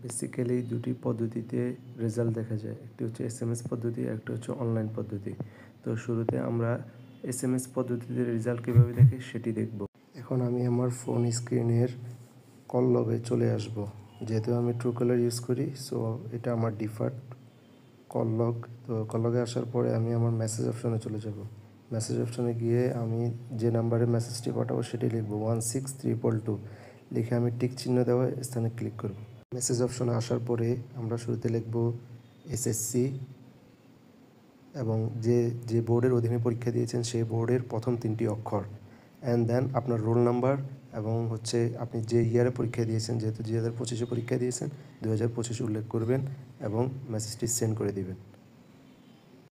Basically দুটি পদ্ধতিতে result দেখা যায়, একটি হচ্ছে এসএমএস পদ্ধতি, একটা হচ্ছে অনলাইন পদ্ধতি। তো শুরুতে আমরা এসএমএস পদ্ধতিতে রেজাল্ট কীভাবে দেখি সেটি দেখব। এখন আমি আমার ফোন স্ক্রিনের কল লগে চলে আসব। যেহেতু আমি ট্রুকলার ইউজ করি, সো এটা আমার ডিফল্ট কল লগ। তো কল লগে আসার পরে আমি আমার মেসেজ অপশনে চলে যাব। মেসেজ অপশনে গিয়ে আমি যে নাম্বারে মেসেজটি পাঠাবো সেটি লিখব 16322 লিখে আমি টিক চিহ্ন দেওয়া স্থানে ক্লিক করব। মেসেজ অপশনে আসার পরে আমরা শুরুতে লিখব এসএসসি এবং যে বোর্ডের অধীনে পরীক্ষা দিয়েছেন সেই বোর্ডের প্রথম 3টি অক্ষর, অ্যান্ড দেন আপনার রোল নাম্বার এবং হচ্ছে আপনি যে ইয়ারে পরীক্ষা দিয়েছেন, যেহেতু 2025-এ পরীক্ষা দিয়েছেন 2025 উল্লেখ করবেন এবং মেসেজটি সেন্ড করে দিবেন।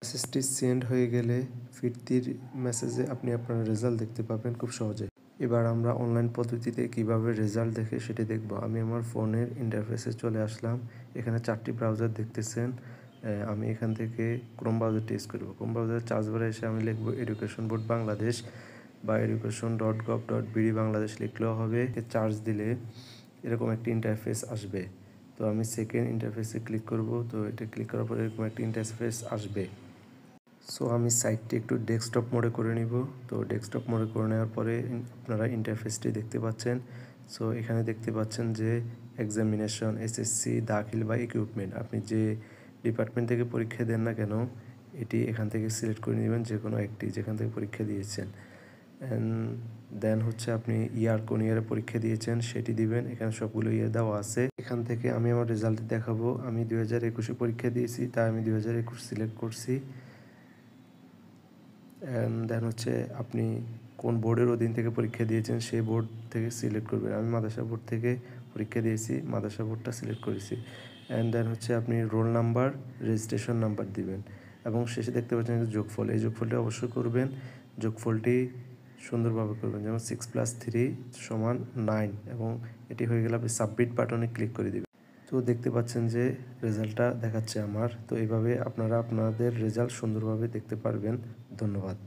মেসেজটি সেন্ড হয়ে গেলে ফিরতির মেসেজে আপনি আপনার রেজাল্ট দেখতে পাবেন খুব সহজে। এবার আমরা অনলাইন পদ্ধতিতে কিভাবে রেজাল্ট দেখে সেটি দেখব। আমি আমার ফোনের ইন্টারফেসে চলে আসলাম। এখানে 4টি ব্রাউজার দেখতেছেন। আমি এখান থেকে ক্রোম ব্রাউজারটি ইউজ করব। ক্রোম ব্রাউজারের সার্চ বারে এসে আমি লিখব এডুকেশন বোর্ড বাংলাদেশ বা education.gov.bd বাংলাদেশ লিখলেও হবে। চার্জ দিলে এরকম একটি ইন্টারফেস আসবে। তো আমি সেকেন্ড ইন্টারফেসে ক্লিক করব। তো এটা ক্লিক করার পরে এরকম একটি ইন্টারফেস আসবে। সো আমি সাইটটি একটু ডেস্কটপ মোডে করে নিব। তো ডেস্কটপ মোডে করে নেওয়ার পরে আপনারা ইন্টারফেসটি দেখতে পাচ্ছেন। সো এখানে দেখতে পাচ্ছেন যে এক্সামিনেশন, এসএসসি, দাখিল বা ইকুইপমেন্ট, আপনি যে ডিপার্টমেন্ট থেকে পরীক্ষা দেন না কেন এটি এখান থেকে সিলেক্ট করে নেবেন, যে কোনো একটি যেখান থেকে পরীক্ষা দিয়েছেন। অ্যান্ড দেন হচ্ছে আপনি কোন ইয়ারে পরীক্ষা দিয়েছেন সেটি দিবেন। এখানে সবগুলো ইয়ার দেওয়া আছে। এখান থেকে আমি আমার রেজাল্ট দেখাবো। আমি 2021-এ পরীক্ষা দিয়েছি, তাই আমি 2021 সিলেক্ট করছি। অ্যান্ড দেন হচ্ছে আপনি কোন বোর্ডের অধীন থেকে পরীক্ষা দিয়েছেন সেই বোর্ড থেকে সিলেক্ট করবেন। আমি মাদ্রাসা বোর্ড থেকে পরীক্ষা দিয়েছি, মাদ্রাসা বোর্ডটা সিলেক্ট করেছি। অ্যান্ড দেন হচ্ছে আপনি রোল নাম্বার, রেজিস্ট্রেশন নাম্বার দিবেন এবং শেষে দেখতে পাচ্ছেন যোগফল। এই যোগফলটি অবশ্যই করবেন। যোগফলটি সুন্দরভাবে করবেন, যেমন 6+3 = 9 এবং এটি হয়ে গেলে আপনি সাবমিট বাটনে ক্লিক করে দিবেন। তো দেখতে পাচ্ছেন যে রেজাল্টটা দেখাচ্ছে আমার। তো এইভাবে আপনারা আপনাদের রেজাল্ট সুন্দরভাবে দেখতে পারবেন। ধন্যবাদ।